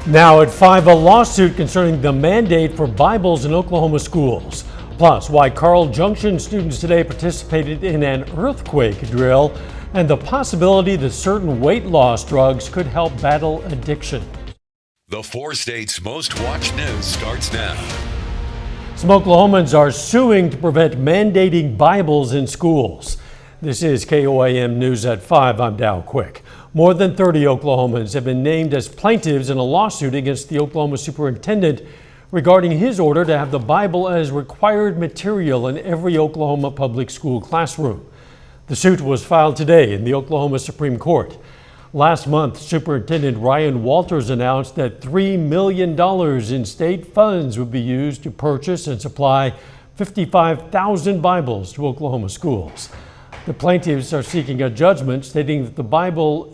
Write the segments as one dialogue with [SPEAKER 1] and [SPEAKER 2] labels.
[SPEAKER 1] Now at 5, a lawsuit concerning the mandate for Bibles in Oklahoma schools. Plus, why Carl Junction students today participated in an earthquake drill and the possibility that certain weight loss drugs could help battle addiction.
[SPEAKER 2] The 4 states' most watched news starts now.
[SPEAKER 1] Some Oklahomans are suing to prevent mandating Bibles in schools. This is KOAM News at 5. I'm Dow Quick. More than 30 Oklahomans have been named as plaintiffs in a lawsuit against the Oklahoma superintendent regarding his order to have the Bible as required material in every Oklahoma public school classroom. The suit was filed today in the Oklahoma Supreme Court. Last month, Superintendent Ryan Walters announced that $3 million in state funds would be used to purchase and supply 55,000 Bibles to Oklahoma schools. The plaintiffs are seeking a judgment stating that the Bible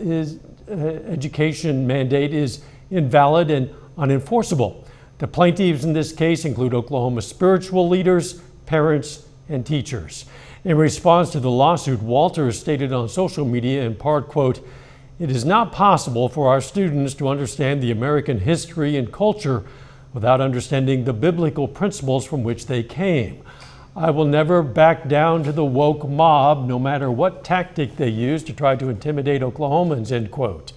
[SPEAKER 1] education mandate is invalid and unenforceable. The plaintiffs in this case include Oklahoma spiritual leaders, parents, and teachers. In response to the lawsuit, Walters stated on social media in part, quote, "It is not possible for our students to understand the American history and culture without understanding the biblical principles from which they came. I will never back down to the woke mob, no matter what tactic they use to try to intimidate Oklahomans," end quote.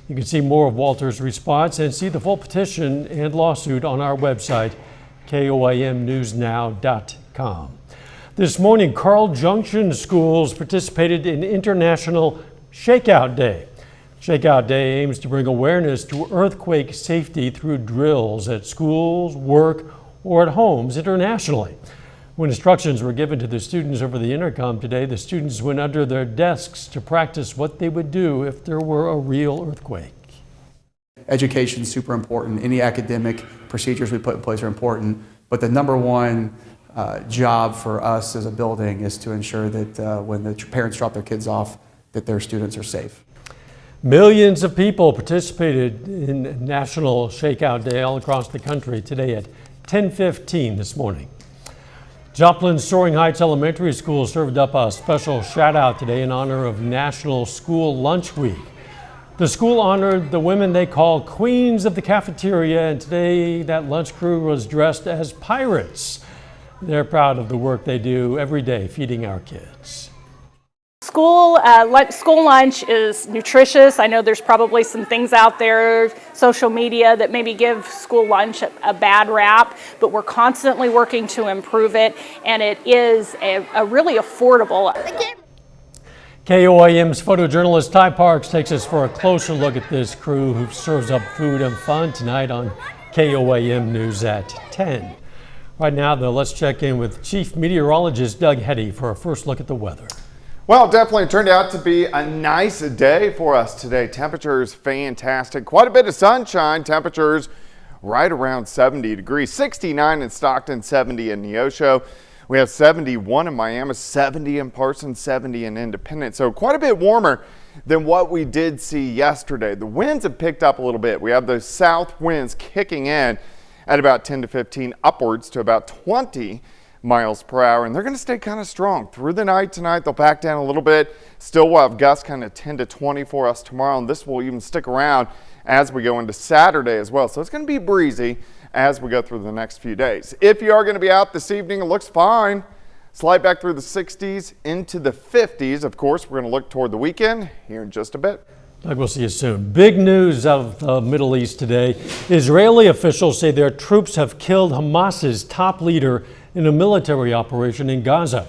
[SPEAKER 1] You can see more of Walter's response and see the full petition and lawsuit on our website, KOAMnewsnow.com. This morning, Carl Junction schools participated in International Shakeout Day. Shakeout Day aims to bring awareness to earthquake safety through drills at schools, work, or at homes internationally. When instructions were given to the students over the intercom today, the students went under their desks to practice what they would do if there were a real earthquake.
[SPEAKER 3] Education is super important. Any academic procedures we put in place are important, but the number one job for us as a building is to ensure that when the parents drop their kids off, that their students are safe.
[SPEAKER 1] Millions of people participated in National Shakeout Day all across the country today at 10:15 this morning. Joplin's Soaring Heights Elementary School served up a special shout out today in honor of National School Lunch Week. The school honored the women they call queens of the cafeteria, and today that lunch crew was dressed as pirates. They're proud of the work they do every day feeding our kids.
[SPEAKER 4] School lunch is nutritious. I know there's probably some things out there, social media, that maybe give school lunch a bad rap, but we're constantly working to improve it, and it is a really affordable.
[SPEAKER 1] KOAM's photojournalist Ty Parks takes us for a closer look at this crew who serves up food and fun tonight on KOAM News at 10. Right now, though, let's check in with Chief Meteorologist Doug Hetty for a first look at the weather.
[SPEAKER 5] Well, it definitely turned out to be a nice day for us today. Temperatures fantastic. Quite a bit of sunshine. Temperatures right around 70 degrees. 69 in Stockton, 70 in Neosho. We have 71 in Miami, 70 in Parsons, 70 in Independence. So quite a bit warmer than what we did see yesterday. The winds have picked up a little bit. We have those south winds kicking in at about 10 to 15, upwards to about 20 miles per hour, and they're going to stay kind of strong through the night tonight. They'll back down a little bit. Still will have gusts kind of 10 to 20 for us tomorrow, and this will even stick around as we go into Saturday as well. So it's going to be breezy as we go through the next few days. If you are going to be out this evening, it looks fine. Slide back through the 60s into the 50s. Of course, we're going to look toward the weekend here in just a bit.
[SPEAKER 1] Doug, we'll see you soon. Big news out of the Middle East today. Israeli officials say their troops have killed Hamas's top leader in a military operation in Gaza.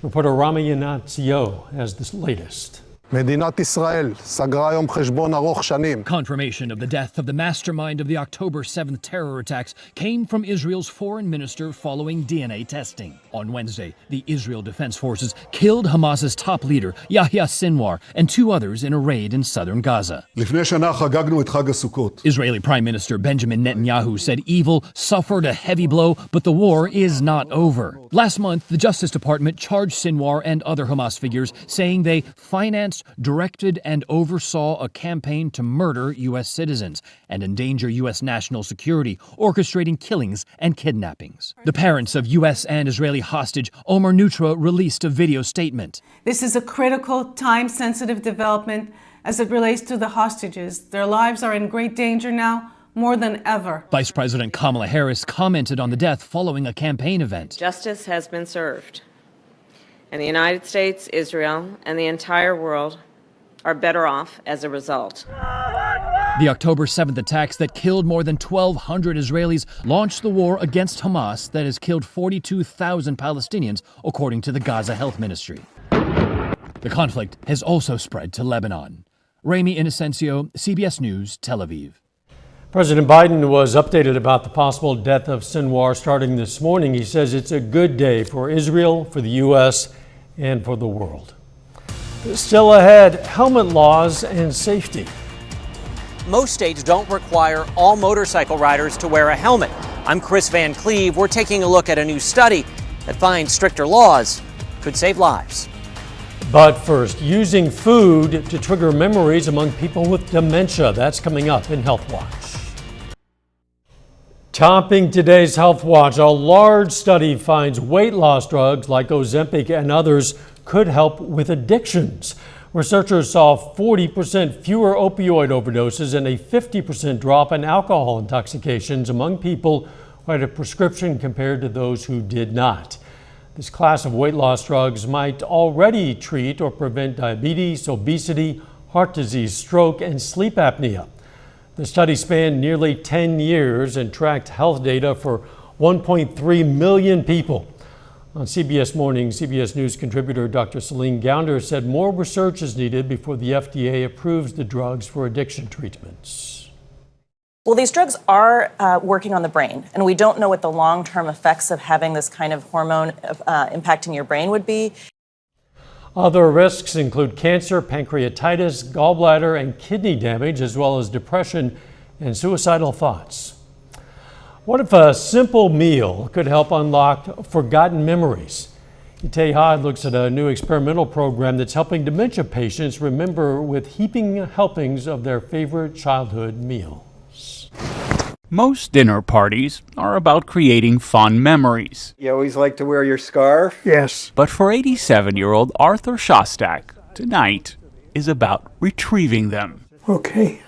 [SPEAKER 1] Reporter Rami Yanatzio has the latest.
[SPEAKER 6] מדינת ישראל סגרה היום חשבון ארוך שנים.
[SPEAKER 7] Confirmation of the death of the mastermind of the October 7th terror attacks came from Israel's foreign minister following DNA testing. On Wednesday, the Israel Defense Forces killed Hamas's top leader, Yahya Sinwar, and 2 others in a raid in southern Gaza.
[SPEAKER 6] לפני שנה חגגנו את חג הסוכות.
[SPEAKER 7] Israeli Prime Minister Benjamin Netanyahu said evil suffered a heavy blow, but the war is not over. Last month, the Justice Department charged Sinwar and other Hamas figures, saying they financed, directed, and oversaw a campaign to murder U.S. citizens and endanger U.S. national security, orchestrating killings and kidnappings. The parents of U.S. and Israeli hostage Omer Nutra released a video statement.
[SPEAKER 8] This is a critical, time-sensitive development as it relates to the hostages. Their lives are in great danger now, more than ever.
[SPEAKER 7] Vice President Kamala Harris commented on the death following a campaign event.
[SPEAKER 9] Justice has been served, and the United States, Israel, and the entire world are better off as a result.
[SPEAKER 7] The October 7th attacks that killed more than 1,200 Israelis launched the war against Hamas that has killed 42,000 Palestinians, according to the Gaza Health Ministry. The conflict has also spread to Lebanon. Rami Inocencio, CBS News, Tel Aviv.
[SPEAKER 1] President Biden was updated about the possible death of Sinwar starting this morning. He says it's a good day for Israel, for the U.S., and for the world. Still ahead, helmet laws and safety.
[SPEAKER 10] Most states don't require all motorcycle riders to wear a helmet. I'm Chris Van Cleve. We're taking a look at a new study that finds stricter laws could save lives.
[SPEAKER 1] But first, using food to trigger memories among people with dementia. That's coming up in Health Watch. Topping today's Health Watch, a large study finds weight loss drugs like Ozempic and others could help with addictions. Researchers saw 40% fewer opioid overdoses and a 50% drop in alcohol intoxications among people who had a prescription compared to those who did not. This class of weight loss drugs might already treat or prevent diabetes, obesity, heart disease, stroke, and sleep apnea. The study spanned nearly 10 years and tracked health data for 1.3 million people. On CBS Morning, CBS News contributor Dr. Celine Gounder said more research is needed before the FDA approves the drugs for addiction treatments.
[SPEAKER 11] Well, these drugs are working on the brain, and we don't know what the long-term effects of having this kind of hormone impacting your brain would be.
[SPEAKER 1] Other risks include cancer, pancreatitis, gallbladder, and kidney damage, as well as depression and suicidal thoughts. What if a simple meal could help unlock forgotten memories? Itay Hod looks at a new experimental program that's helping dementia patients remember with heaping helpings of their favorite childhood meals.
[SPEAKER 12] Most dinner parties are about creating fun memories.
[SPEAKER 13] You always like to wear your scarf?
[SPEAKER 12] Yes. But for 87-year-old Arthur Shostak, tonight is about retrieving them.
[SPEAKER 14] Okay.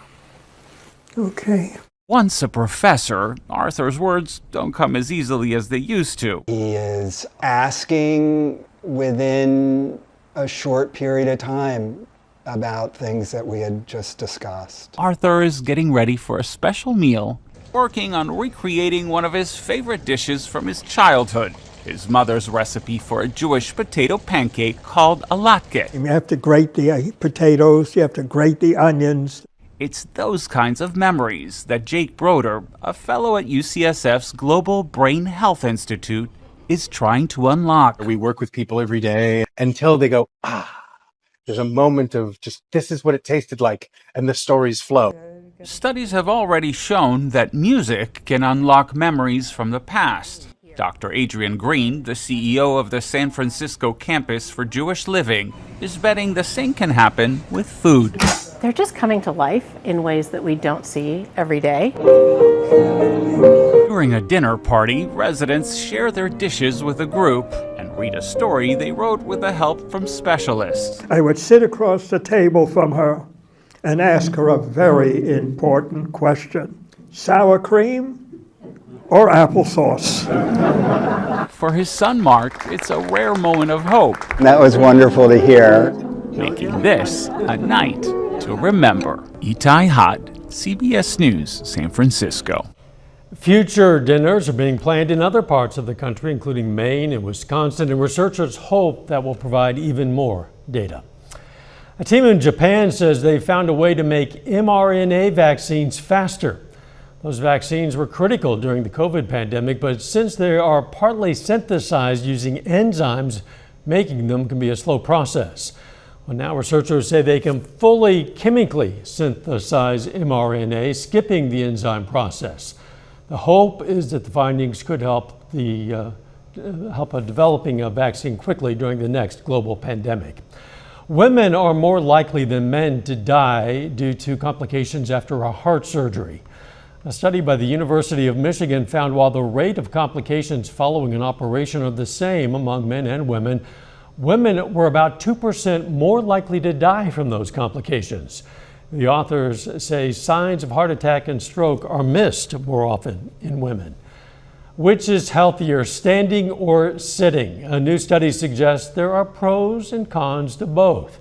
[SPEAKER 12] Once a professor, Arthur's words don't come as easily as they used to.
[SPEAKER 13] He is asking within a short period of time about things that we had just discussed.
[SPEAKER 12] Arthur is getting ready for a special meal, working on recreating one of his favorite dishes from his childhood, his mother's recipe for a Jewish potato pancake called a latke.
[SPEAKER 14] You have to grate the potatoes, you have to grate the onions.
[SPEAKER 12] It's those kinds of memories that Jake Broder, a fellow at UCSF's Global Brain Health Institute, is trying to unlock.
[SPEAKER 15] We work with people every day until they go, there's a moment of just, this is what it tasted like, and the stories flow.
[SPEAKER 12] Studies have already shown that music can unlock memories from the past. Dr. Adrian Green, the CEO of the San Francisco campus for Jewish Living, is betting the same can happen with food.
[SPEAKER 16] They're just coming to life in ways that we don't see every day.
[SPEAKER 12] During a dinner party, residents share their dishes with a group and read a story they wrote with the help from specialists.
[SPEAKER 14] I would sit across the table from her and ask her a very important question. Sour cream or applesauce?
[SPEAKER 12] For his son Mark, it's a rare moment of hope.
[SPEAKER 13] That was wonderful to hear.
[SPEAKER 12] Making this a night to remember. Itay Hod, CBS News, San Francisco.
[SPEAKER 1] Future dinners are being planned in other parts of the country, including Maine and Wisconsin, and researchers hope that will provide even more data. A team in Japan says they found a way to make mRNA vaccines faster. Those vaccines were critical during the COVID pandemic, but since they are partly synthesized using enzymes, making them can be a slow process. Well, now researchers say they can fully chemically synthesize mRNA, skipping the enzyme process. The hope is that the findings could help developing a vaccine quickly during the next global pandemic. Women are more likely than men to die due to complications after a heart surgery. A study by the University of Michigan found while the rate of complications following an operation are the same among men and women, women were about 2% more likely to die from those complications. The authors say signs of heart attack and stroke are missed more often in women. Which is healthier, standing or sitting? A new study suggests there are pros and cons to both.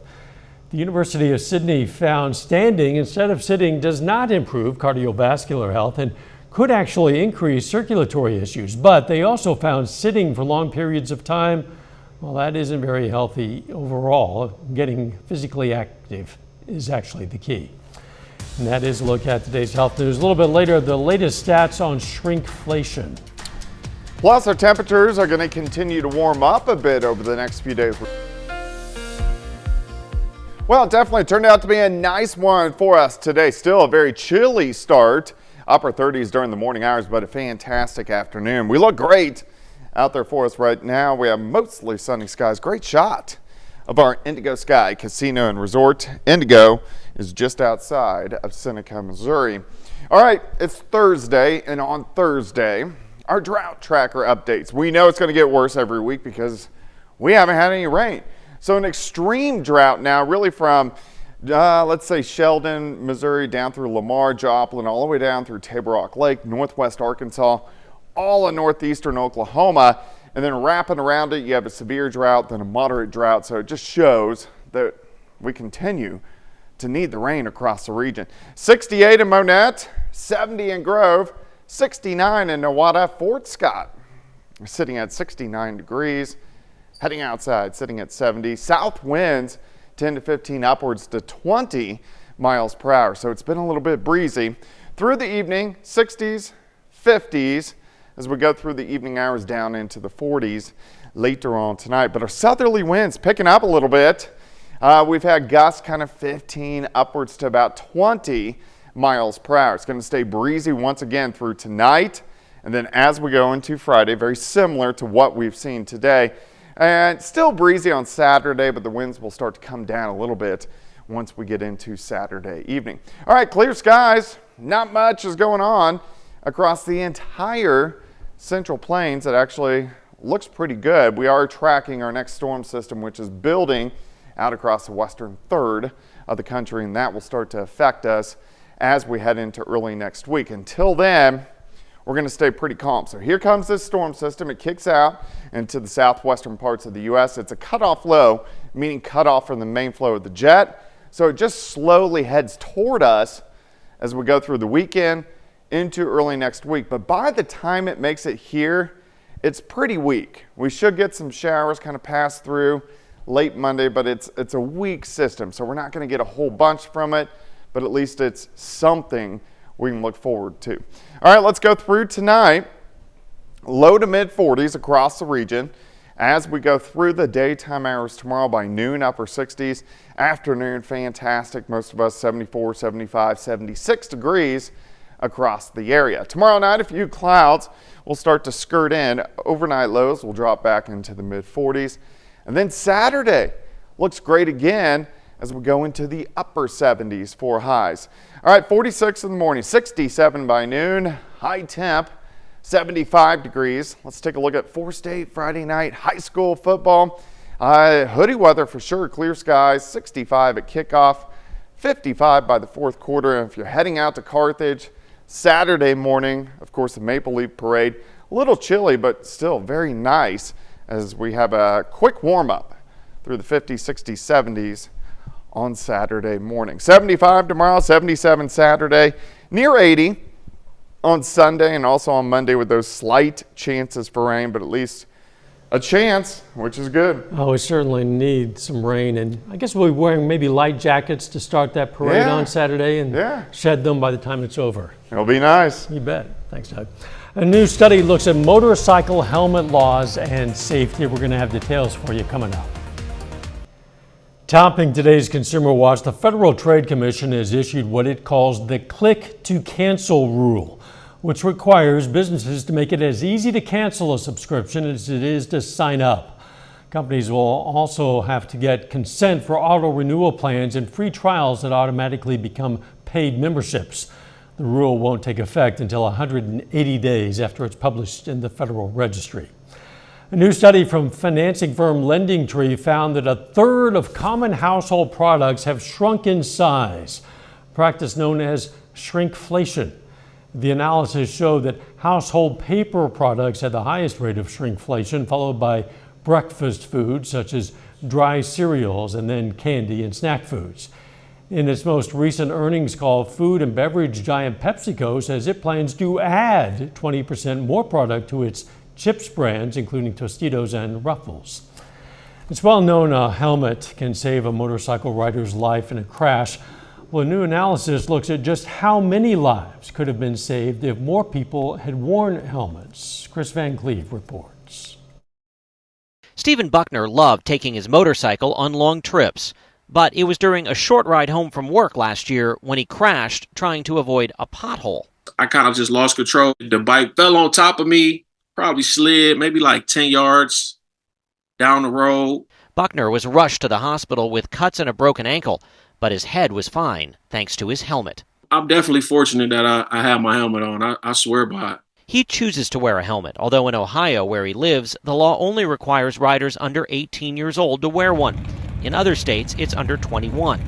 [SPEAKER 1] The University of Sydney found standing instead of sitting does not improve cardiovascular health and could actually increase circulatory issues. But they also found sitting for long periods of time, well, that isn't very healthy overall. Getting physically active is actually the key. And that is a look at today's health news. A little bit later, the latest stats on shrinkflation.
[SPEAKER 5] Plus, our temperatures are going to continue to warm up a bit over the next few days. Well, it definitely turned out to be a nice one for us today. Still a very chilly start. Upper 30s during the morning hours, but a fantastic afternoon. We look great out there for us right now. We have mostly sunny skies. Great shot of our Indigo Sky Casino and Resort. Indigo is just outside of Seneca, Missouri. All right, it's Thursday, and on Thursday, our drought tracker updates. We know it's going to get worse every week because we haven't had any rain. So an extreme drought now, really from, let's say, Sheldon, Missouri, down through Lamar, Joplin, all the way down through Table Rock Lake, northwest Arkansas, all in northeastern Oklahoma, and then wrapping around it, you have a severe drought, then a moderate drought. So it just shows that we continue to need the rain across the region. 68 in Monette, 70 in Grove, 69 in Nowata. Fort Scott, we're sitting at 69 degrees. Heading outside, sitting at 70. South winds 10 to 15, upwards to 20 miles per hour. So it's been a little bit breezy. Through the evening, 60s, 50s, as we go through the evening hours down into the 40s later on tonight. But our southerly winds picking up a little bit. We've had gusts kind of 15 upwards to about 20 miles per hour. It's going to stay breezy once again through tonight. And then as we go into Friday, very similar to what we've seen today. And still breezy on Saturday, but the winds will start to come down a little bit once we get into Saturday evening. All right, clear skies. Not much is going on across the entire Central Plains. It actually looks pretty good. We are tracking our next storm system, which is building out across the western third of the country, and that will start to affect us as we head into early next week. Until then, we're going to stay pretty calm. So here comes this storm system. It kicks out into the southwestern parts of the U.S. It's a cutoff low, meaning cut off from the main flow of the jet. So it just slowly heads toward us as we go through the weekend into early next week. But by the time it makes it here, it's pretty weak. We should get some showers kind of pass through late Monday, but it's a weak system. So we're not going to get a whole bunch from it, but at least it's something we can look forward to. All right, let's go through tonight. Low to mid 40s across the region. As we go through the daytime hours tomorrow, by noon, upper 60s. Afternoon, fantastic. Most of us 74, 75, 76 degrees across the area. Tomorrow night, a few clouds will start to skirt in. Overnight lows will drop back into the mid 40s. And then Saturday looks great again as we go into the upper 70s for highs. All right, 46 in the morning, 67 by noon, high temp, 75 degrees. Let's take a look at 4-State Friday night high school football. Hoodie weather for sure, clear skies, 65 at kickoff, 55 by the fourth quarter. And if you're heading out to Carthage, Saturday morning, of course, the Maple Leaf Parade, a little chilly, but still very nice as we have a quick warm up through the 50s, 60s, 70s on Saturday morning. 75 tomorrow, 77 Saturday, near 80 on Sunday and also on Monday with those slight chances for rain, but at least a chance, which is good.
[SPEAKER 1] Oh, we certainly need some rain, and I guess we'll be wearing maybe light jackets to start that parade on Saturday and shed them by the time it's over.
[SPEAKER 5] It'll be nice.
[SPEAKER 1] You bet. Thanks, Doug. A new study looks at motorcycle helmet laws and safety. We're going to have details for you coming up. Topping today's Consumer Watch, the Federal Trade Commission has issued what it calls the click to cancel rule, which requires businesses to make it as easy to cancel a subscription as it is to sign up. Companies will also have to get consent for auto renewal plans and free trials that automatically become paid memberships. The rule won't take effect until 180 days after it's published in the Federal Registry. A new study from financing firm LendingTree found that a third of common household products have shrunk in size. practice known as shrinkflation. The analysis showed that household paper products had the highest rate of shrinkflation, followed by breakfast foods such as dry cereals and then candy and snack foods. In its most recent earnings call, food and beverage giant PepsiCo says it plans to add 20% more product to its chips brands, including Tostitos and Ruffles. It's well known a helmet can save a motorcycle rider's life in a crash. Well, a new analysis looks at just how many lives could have been saved if more people had worn helmets. Chris Van Cleve reports.
[SPEAKER 10] Stephen Buckner loved taking his motorcycle on long trips, but it was during a short ride home from work last year when he crashed trying to avoid a pothole.
[SPEAKER 8] I kind of just lost control. The bike fell on top of me, probably slid maybe like 10 yards down the road.
[SPEAKER 10] Buckner was rushed to the hospital with cuts and a broken ankle, but his head was fine thanks to his helmet.
[SPEAKER 8] I'm definitely fortunate that I have my helmet on. I swear by it.
[SPEAKER 10] He chooses to wear a helmet, although in Ohio, where he lives, the law only requires riders under 18 years old to wear one. In other states, it's under 21.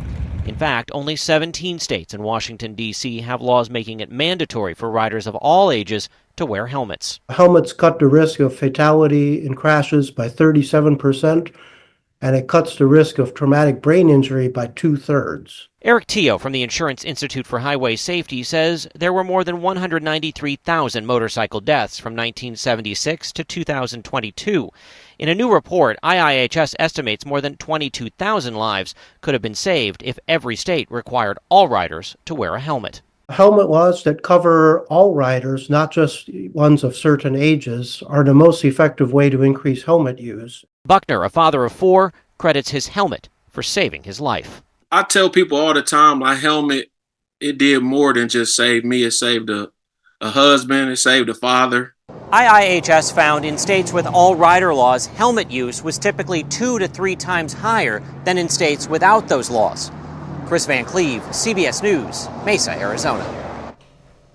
[SPEAKER 10] In fact, only 17 states and Washington, D.C. have laws making it mandatory for riders of all ages to wear helmets.
[SPEAKER 17] Helmets cut the risk of fatality in crashes by 37%. And it cuts the risk of traumatic brain injury by 2/3.
[SPEAKER 10] Eric Teo from the Insurance Institute for Highway Safety says there were more than 193,000 motorcycle deaths from 1976 to 2022. In a new report, IIHS estimates more than 22,000 lives could have been saved if every state required all riders to wear a helmet.
[SPEAKER 17] Helmet laws that cover all riders, not just ones of certain ages, are the most effective way to increase helmet use.
[SPEAKER 10] Buckner, a father of 4, credits his helmet for saving his life.
[SPEAKER 8] I tell people all the time, my helmet, it did more than just save me. It saved a husband, it saved a father.
[SPEAKER 10] IIHS found in states with all rider laws, helmet use was typically 2 to 3 times higher than in states without those laws. Chris Van Cleve, CBS News, Mesa, Arizona.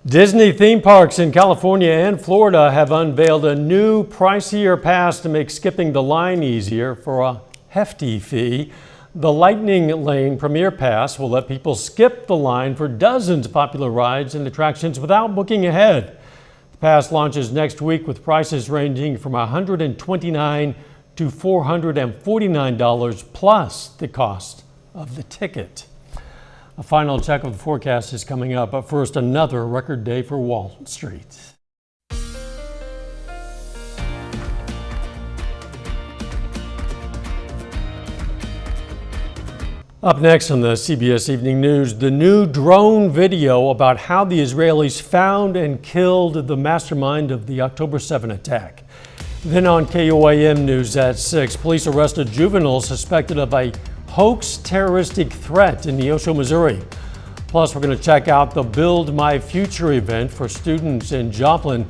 [SPEAKER 1] Disney theme parks in California and Florida have unveiled a new, pricier pass to make skipping the line easier for a hefty fee. The Lightning Lane Premier Pass will let people skip the line for dozens of popular rides and attractions without booking ahead. The pass launches next week with prices ranging from $129 to $449 plus the cost of the ticket. A final check of the forecast is coming up, but first, another record day for Wall Street. Up next on the CBS Evening News, the new drone video about how the Israelis found and killed the mastermind of the October 7 attack. Then on KOAM News at 6, police arrest a juvenile suspected of a hoax terroristic threat in Neosho, Missouri. Plus, we're going to check out the Build My Future event for students in Joplin.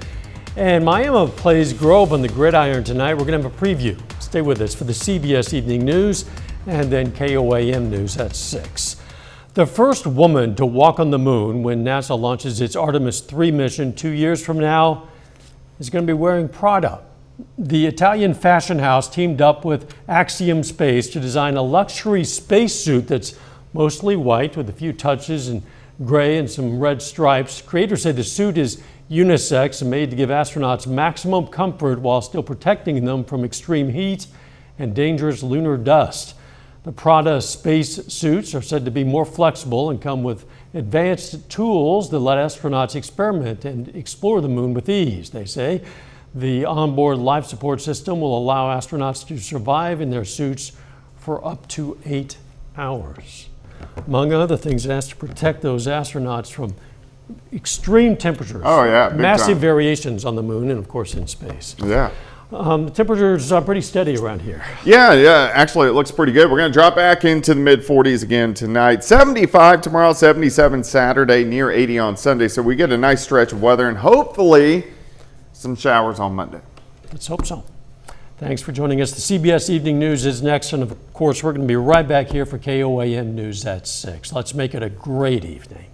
[SPEAKER 1] And Miami plays Grove on the Gridiron tonight. We're going to have a preview. Stay with us for the CBS Evening News and then KOAM News at 6. The first woman to walk on the moon when NASA launches its Artemis 3 mission 2 years from now is going to be wearing Prada. The Italian fashion house teamed up with Axiom Space to design a luxury spacesuit that's mostly white with a few touches in gray and some red stripes. Creators say the suit is unisex and made to give astronauts maximum comfort while still protecting them from extreme heat and dangerous lunar dust. The Prada space suits are said to be more flexible and come with advanced tools that let astronauts experiment and explore the moon with ease, they say. The onboard life support system will allow astronauts to survive in their suits for up to 8 hours. Among other things, it has to protect those astronauts from extreme temperatures.
[SPEAKER 5] Oh, yeah, big
[SPEAKER 1] massive
[SPEAKER 5] time.
[SPEAKER 1] variations on the moon and, of course, in space.
[SPEAKER 5] Yeah.
[SPEAKER 1] The temperatures are pretty steady around here.
[SPEAKER 5] Yeah. Actually, it looks pretty good. We're going to drop back into the mid-40s again tonight. 75 tomorrow, 77 Saturday, near 80 on Sunday. So we get a nice stretch of weather and hopefully some showers on Monday.
[SPEAKER 1] Let's hope so. Thanks for joining us. The CBS Evening News is next. And, of course, we're going to be right back here for KOAM News at 6. Let's make it a great evening.